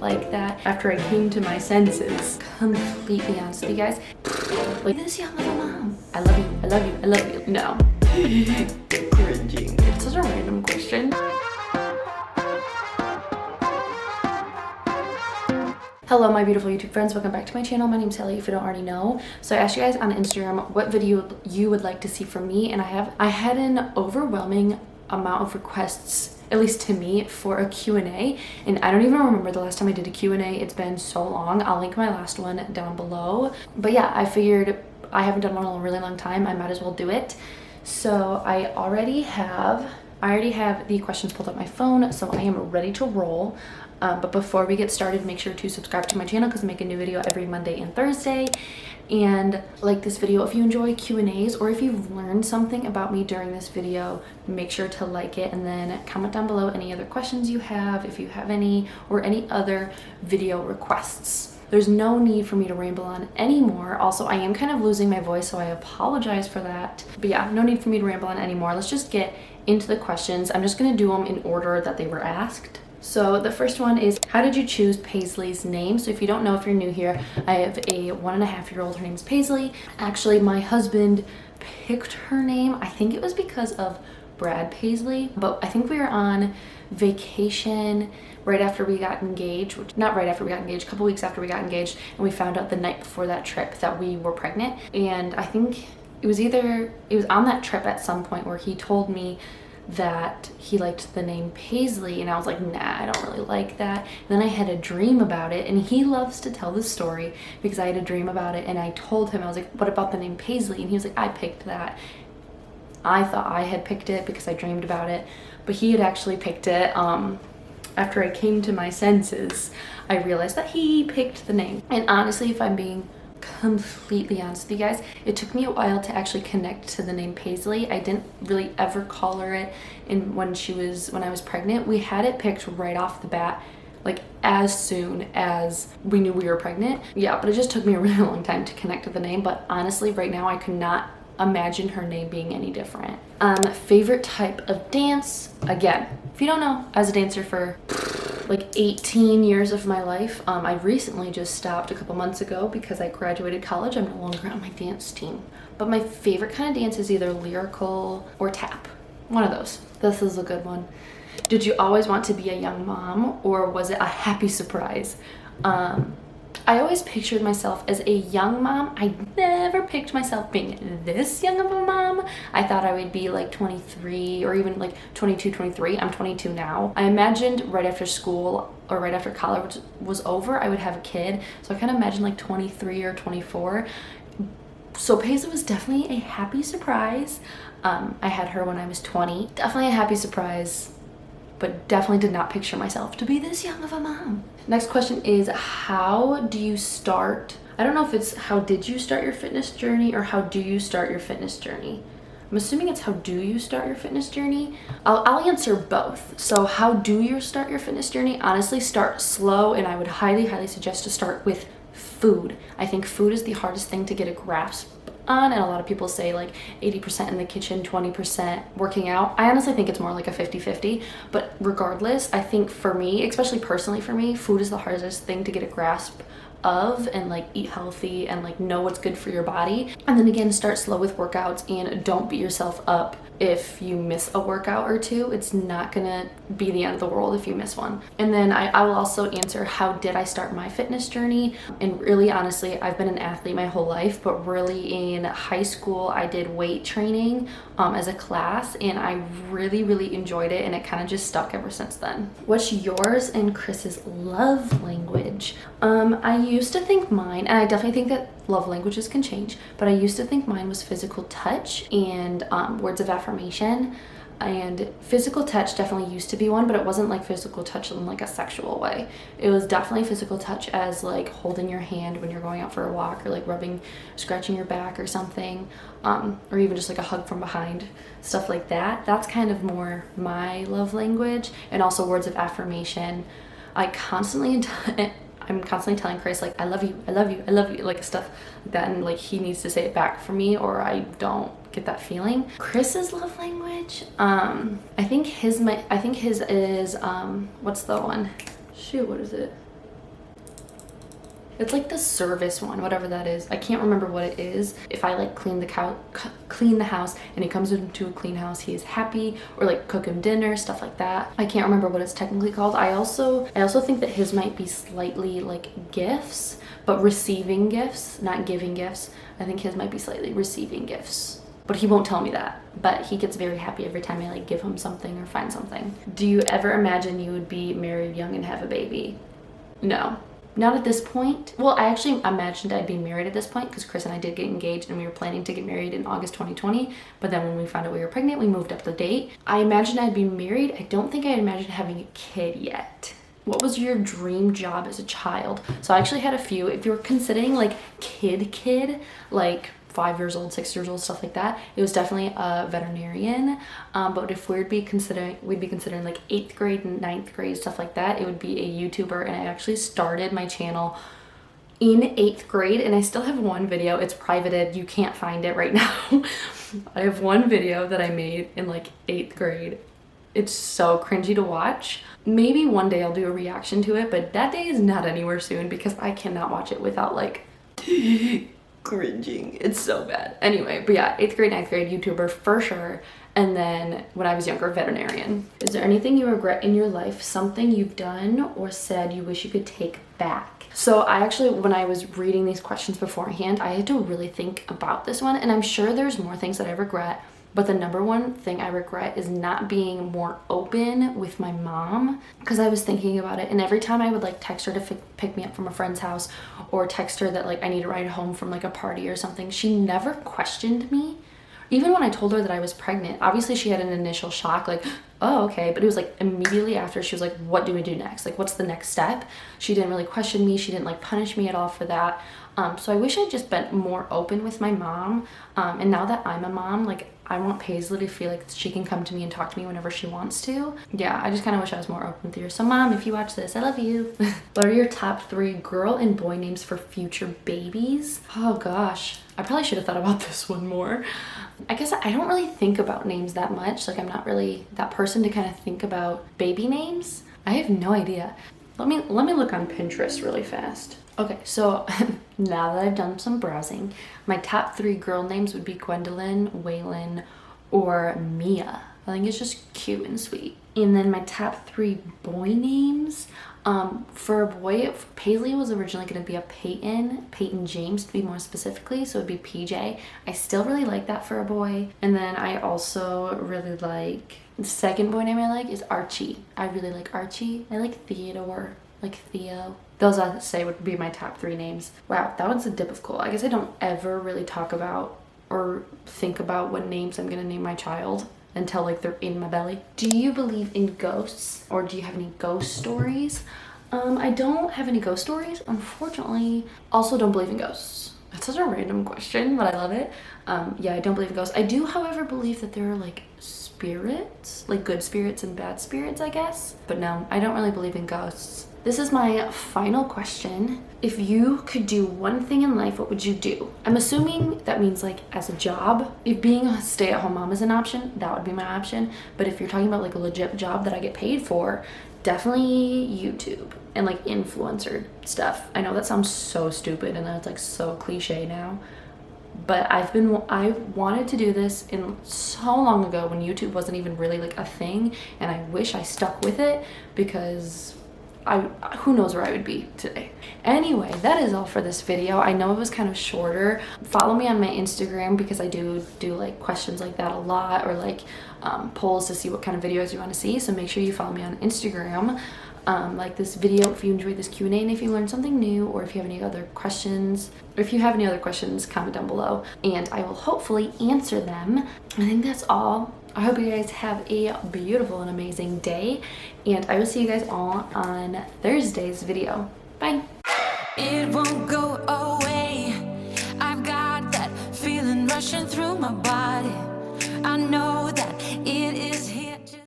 like that. After I came to my senses, completely honest with you guys, like this young of a mom. I love you, I love you, I love you. No. Cringing. It's such a random question. Hello my beautiful YouTube friends, welcome back to my channel. My name's Hallie if you don't already know. So I asked you guys on Instagram what video you would like to see from me, and I had an overwhelming amount of requests, at least to me, for a Q&A, and I don't even remember the last time I did a Q&A. It's been so long. I'll link my last one down below. But yeah, I figured I haven't done one in a really long time. I might as well do it. So I already have the questions pulled up my phone, so I am ready to roll. But before we get started, make sure to subscribe to my channel because I make a new video every Monday and Thursday. And like this video if you enjoy Q&As, or if you've learned something about me during this video, make sure to like it, and then comment down below any other questions you have, if you have any, or any other video requests. There's no need for me to ramble on anymore. Also, I am kind of losing my voice, so I apologize for that. But yeah, no need for me to ramble on anymore. Let's just get into the questions. I'm just gonna do them in order that they were asked. So the first one is, how did you choose Paisleys' name? So if you don't know, if you're new here, I have a 1.5-year-old. Her name's Paisley. Actually, my husband picked her name. I think it was because of Brad Paisley, but I think we were on vacation right after we got engaged, not right after we got engaged, a couple weeks after we got engaged, and we found out the night before that trip that we were pregnant. And I think it was on that trip at some point where he told me that he liked the name Paisley, and I was like, nah, I don't really like that. And then I had a dream about it, and he loves to tell this story because I had a dream about it, and I told him, I was like, what about the name Paisley? And he was like, I picked that. I thought I had picked it because I dreamed about it, but he had actually picked it. After I came to my senses, I realized that he picked the name. And honestly, if I'm being completely honest with you guys, it took me a while to actually connect to the name Paisley. I didn't really ever call her it when I was pregnant. We had it picked right off the bat, like as soon as we knew we were pregnant. Yeah, but it just took me a really long time to connect to the name. But honestly, right now I could not imagine her name being any different. Favorite type of dance? Again, if you don't know, I was a dancer for like 18 years of my life. I recently just stopped a couple months ago because I graduated college. I'm no longer on my dance team. But my favorite kind of dance is either lyrical or tap. One of those. This is a good one. Did you always want to be a young mom, or was it a happy surprise? I always pictured myself as a young mom. I never pictured myself being this young of a mom. I thought I would be like 23 or even like 22, 23. I'm 22 now. I imagined right after school or right after college was over, I would have a kid. So I kind of imagined like 23 or 24. So Paisley was definitely a happy surprise. I had her when I was 20. Definitely a happy surprise, but definitely did not picture myself to be this young of a mom. Next question is, how do you start? I don't know if it's how did you start your fitness journey or how do you start your fitness journey. I'm assuming it's how do you start your fitness journey. I'll answer both. So how do you start your fitness journey? Honestly, start slow, and I would highly, highly suggest to start with food. I think food is the hardest thing to get a grasp on, and a lot of people say like 80% in the kitchen, 20% working out. I honestly think it's more like a 50-50, but regardless, I think for me, especially personally for me, food is the hardest thing to get a grasp of, and like eat healthy and like know what's good for your body. And then again, start slow with workouts, and don't beat yourself up if you miss a workout or two. It's not gonna be the end of the world if you miss one. And then I will also answer, how did I start my fitness journey? And really honestly, I've been an athlete my whole life, but really in high school I did weight training as a class, and I really, really enjoyed it, and it kind of just stuck ever since then. What's yours and Chris's love language? I used to think mine, and I definitely think that love languages can change, but I used to think mine was physical touch and words of affirmation. And physical touch definitely used to be one, but it wasn't like physical touch in like a sexual way. It was definitely physical touch as like holding your hand when you're going out for a walk, or like scratching your back or something, or even just like a hug from behind, stuff like that. That's kind of more my love language. And also words of affirmation. I'm constantly telling Chris like, I love you, I love you, I love you, like stuff like that, and like he needs to say it back for me or I don't get that feeling. Chris's love language, I think his is what's the one? Shoot, what is it? It's like the service one, whatever that is. I can't remember what it is. If I like clean the house and he comes into a clean house, he is happy, or like cook him dinner, stuff like that. I can't remember what it's technically called. I also think that his might be slightly like gifts, but receiving gifts, not giving gifts. I think his might be slightly receiving gifts. But he won't tell me that. But he gets very happy every time I like give him something or find something. Do you ever imagine you would be married young and have a baby? No. Not at this point. Well, I actually imagined I'd be married at this point because Chris and I did get engaged and we were planning to get married in August 2020. But then when we found out we were pregnant, we moved up the date. I imagined I'd be married. I don't think I imagined having a kid yet. What was your dream job as a child? So I actually had a few. If you were considering like kid, like 5 years old, 6 years old, stuff like that, it was definitely a veterinarian. But if we'd be considering like 8th grade and 9th grade, stuff like that, it would be a YouTuber. And I actually started my channel in 8th grade and I still have one video. It's privated, you can't find it right now. I have one video that I made in like 8th grade. It's so cringy to watch. Maybe one day I'll do a reaction to it, but that day is not anywhere soon because I cannot watch it without like cringing. It's so bad. Anyway, but yeah, 8th grade, 9th grade YouTuber for sure. And then when I was younger, veterinarian. Is there anything you regret in your life? Something you've done or said you wish you could take back? So I actually, when I was reading these questions beforehand, I had to really think about this one. And I'm sure there's more things that I regret. But the number one thing I regret is not being more open with my mom, because I was thinking about it, and every time I would like text her to pick me up from a friend's house or text her that like I need to ride home from like a party or something, she never questioned me. Even when I told her that I was pregnant, obviously she had an initial shock, like, oh, okay. But it was like immediately after she was like, what do we do next? Like, what's the next step? She didn't really question me. She didn't like punish me at all for that. So I wish I'd just been more open with my mom. And now that I'm a mom, like I want Paisley to feel like she can come to me and talk to me whenever she wants to. Yeah, I just kind of wish I was more open with her. So mom, if you watch this, I love you. What are your top 3 girl and boy names for future babies? Oh gosh, I probably should have thought about this one more. I guess I don't really think about names that much. Like I'm not really that person to kind of think about baby names. I have no idea. Let me look on Pinterest really fast. Okay, so now that I've done some browsing, my top 3 girl names would be Gwendolyn, Waylon, or Mia. I think it's just cute and sweet. And then my top 3 boy names, for a boy, Paisley was originally going to be a Peyton James to be more specifically, so it'd be PJ. I still really like that for a boy. And then I also really like, the second boy name I like is Archie. I really like Archie. I like Theodore, like Theo. Those I'd say would be my top 3 names. Wow, that one's a dip of cool. I guess I don't ever really talk about or think about what names I'm gonna name my child until like they're in my belly. Do you believe in ghosts, or do you have any ghost stories? I don't have any ghost stories, unfortunately. Also don't believe in ghosts. That's such a random question, but I love it. Yeah, I don't believe in ghosts. I do, however, believe that there are like spirits, like good spirits and bad spirits, I guess. But no, I don't really believe in ghosts. This is my final question. If you could do one thing in life, what would you do? I'm assuming that means like as a job. If being a stay-at-home mom is an option, that would be my option. But if you're talking about like a legit job that I get paid for, definitely YouTube and like influencer stuff. I know that sounds so stupid and that's like so cliche now, but I wanted to do this in so long ago when YouTube wasn't even really like a thing, and I wish I stuck with it because who knows where I would be today. Anyway, that is all for this video. I know it was kind of shorter. Follow me on my Instagram because I do like questions like that a lot, or like polls to see what kind of videos you want to see. So make sure you follow me on Instagram. Like this video if you enjoyed this Q&A, and if you learned something new, or if you have any other questions. If you have any other questions, comment down below and I will hopefully answer them. I think that's all. I hope you guys have a beautiful and amazing day, and I will see you guys all on Thursday's video. Bye. It won't go away. I've got that feeling rushing through my body. I know that it